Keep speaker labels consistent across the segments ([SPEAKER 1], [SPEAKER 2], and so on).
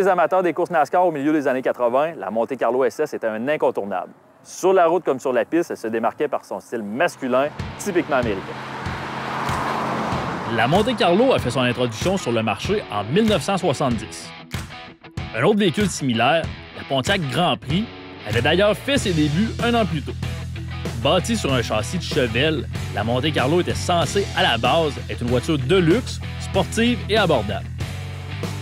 [SPEAKER 1] les amateurs des courses NASCAR au milieu des années 80, la Monte Carlo SS était un incontournable. Sur la route comme sur la piste, elle se démarquait par son style masculin, typiquement américain.
[SPEAKER 2] La Monte Carlo a fait son introduction sur le marché en 1970. Un autre véhicule similaire, la Pontiac Grand Prix, avait d'ailleurs fait ses débuts un an plus tôt. Bâtie sur un châssis de Chevelle, la Monte Carlo était censée, à la base, être une voiture de luxe, sportive et abordable.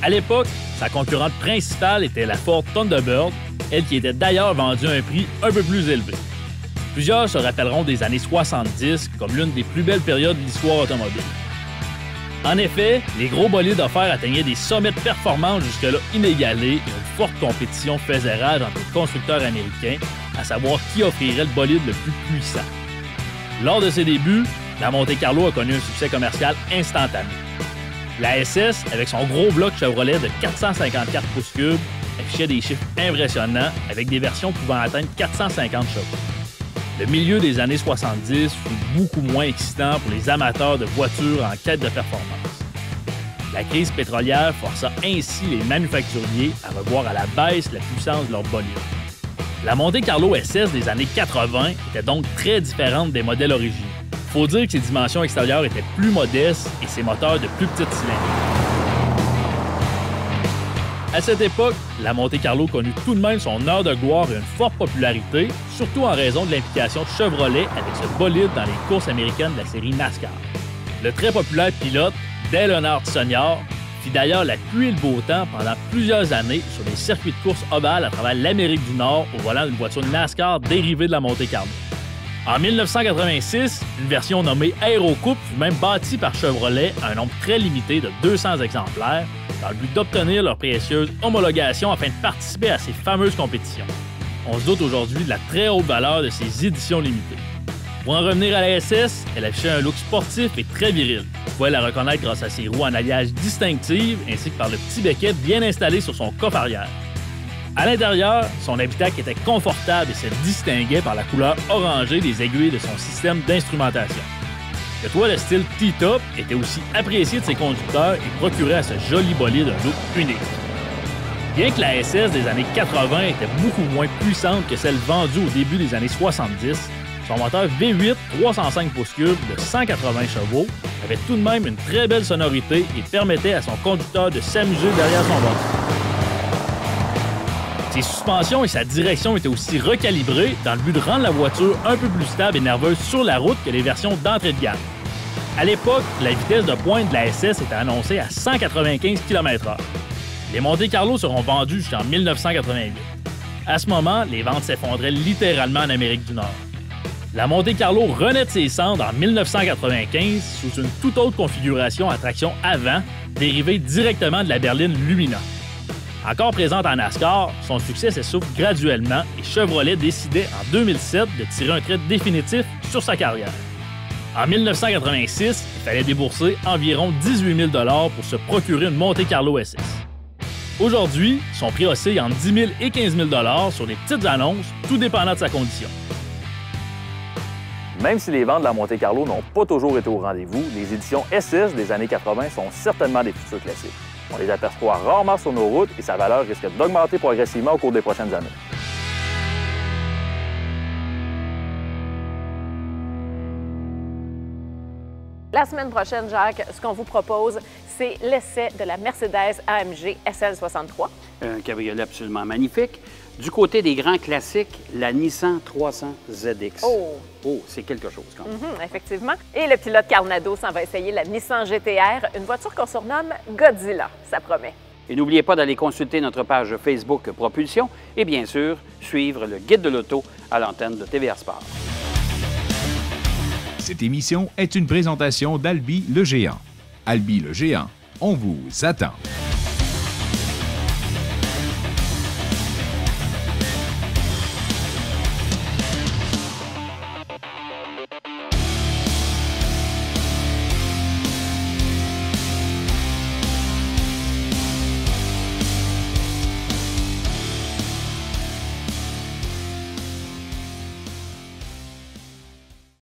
[SPEAKER 2] À l'époque, sa concurrente principale était la Ford Thunderbird, elle qui était d'ailleurs vendue à un prix un peu plus élevé. Plusieurs se rappelleront des années 70 comme l'une des plus belles périodes de l'histoire automobile. En effet, les gros bolides offerts atteignaient des sommets de performance jusque-là inégalés et une forte compétition faisait rage entre les constructeurs américains, à savoir qui offrirait le bolide le plus puissant. Lors de ses débuts, la Monte Carlo a connu un succès commercial instantané. La SS, avec son gros bloc Chevrolet de 454 pouces cubes, affichait des chiffres impressionnants avec des versions pouvant atteindre 450 chevaux. Le milieu des années 70 fut beaucoup moins excitant pour les amateurs de voitures en quête de performance. La crise pétrolière força ainsi les manufacturiers à revoir à la baisse la puissance de leurs bolides. La Monte Carlo SS des années 80 était donc très différente des modèles originaux. Faut dire que ses dimensions extérieures étaient plus modestes et ses moteurs de plus petite cylindrée. À cette époque, la Monte Carlo connut tout de même son heure de gloire et une forte popularité, surtout en raison de l'implication de Chevrolet avec ce bolide dans les courses américaines de la série NASCAR. Le très populaire pilote Dale Earnhardt Sr. fit d'ailleurs la pluie et le beau temps pendant plusieurs années sur des circuits de course ovales à travers l'Amérique du Nord au volant d'une voiture NASCAR dérivée de la Monte Carlo. En 1986, une version nommée AeroCoupe fut même bâtie par Chevrolet à un nombre très limité de 200 exemplaires dans le but d'obtenir leur précieuse homologation afin de participer à ces fameuses compétitions. On se doute aujourd'hui de la très haute valeur de ces éditions limitées. Pour en revenir à la SS, elle affichait un look sportif et très viril. On pouvait la reconnaître grâce à ses roues en alliage distinctives ainsi que par le petit becquet bien installé sur son coffre arrière. À l'intérieur, son habitacle était confortable et se distinguait par la couleur orangée des aiguilles de son système d'instrumentation. Le toit de style T-top était aussi apprécié de ses conducteurs et procurait à ce joli bolide un look unique. Bien que la SS des années 80 était beaucoup moins puissante que celle vendue au début des années 70, son moteur V8 305 pouces cubes de 180 chevaux avait tout de même une très belle sonorité et permettait à son conducteur de s'amuser derrière son volant. Ses suspensions et sa direction étaient aussi recalibrées dans le but de rendre la voiture un peu plus stable et nerveuse sur la route que les versions d'entrée de gamme. À l'époque, la vitesse de pointe de la SS était annoncée à 195 km/h. Les Monte Carlo seront vendus jusqu'en 1988. À ce moment, les ventes s'effondraient littéralement en Amérique du Nord. La Monte Carlo renaît de ses cendres en 1995 sous une toute autre configuration à traction avant, dérivée directement de la berline Lumina. Encore présente en NASCAR, son succès s'essouffle graduellement et Chevrolet décidait en 2007 de tirer un trait définitif sur sa carrière. En 1986, il fallait débourser environ 18 000 $ pour se procurer une Monte Carlo SS. Aujourd'hui, son prix oscille entre 10 000 et 15 000 $ sur des petites annonces, tout dépendant de sa condition.
[SPEAKER 1] Même si les ventes de la Monte Carlo n'ont pas toujours été au rendez-vous, les éditions SS des années 80 sont certainement des futurs classiques. On les aperçoit rarement sur nos routes et sa valeur risque d'augmenter progressivement au cours des prochaines années.
[SPEAKER 3] La semaine prochaine, Jacques, ce qu'on vous propose, c'est l'essai de la Mercedes AMG SL63.
[SPEAKER 4] Un cabriolet absolument magnifique. Du côté des grands classiques, la Nissan 300 ZX. Oh, c'est quelque chose quand même.
[SPEAKER 3] Effectivement. Et le pilote Carnado s'en va essayer la Nissan GT-R, une voiture qu'on surnomme Godzilla. Ça promet.
[SPEAKER 4] Et n'oubliez pas d'aller consulter notre page Facebook Propulsion et bien sûr, suivre le guide de l'auto à l'antenne de TVA Sport.
[SPEAKER 5] Cette émission est une présentation d'Albi le Géant. Albi le Géant, on vous attend.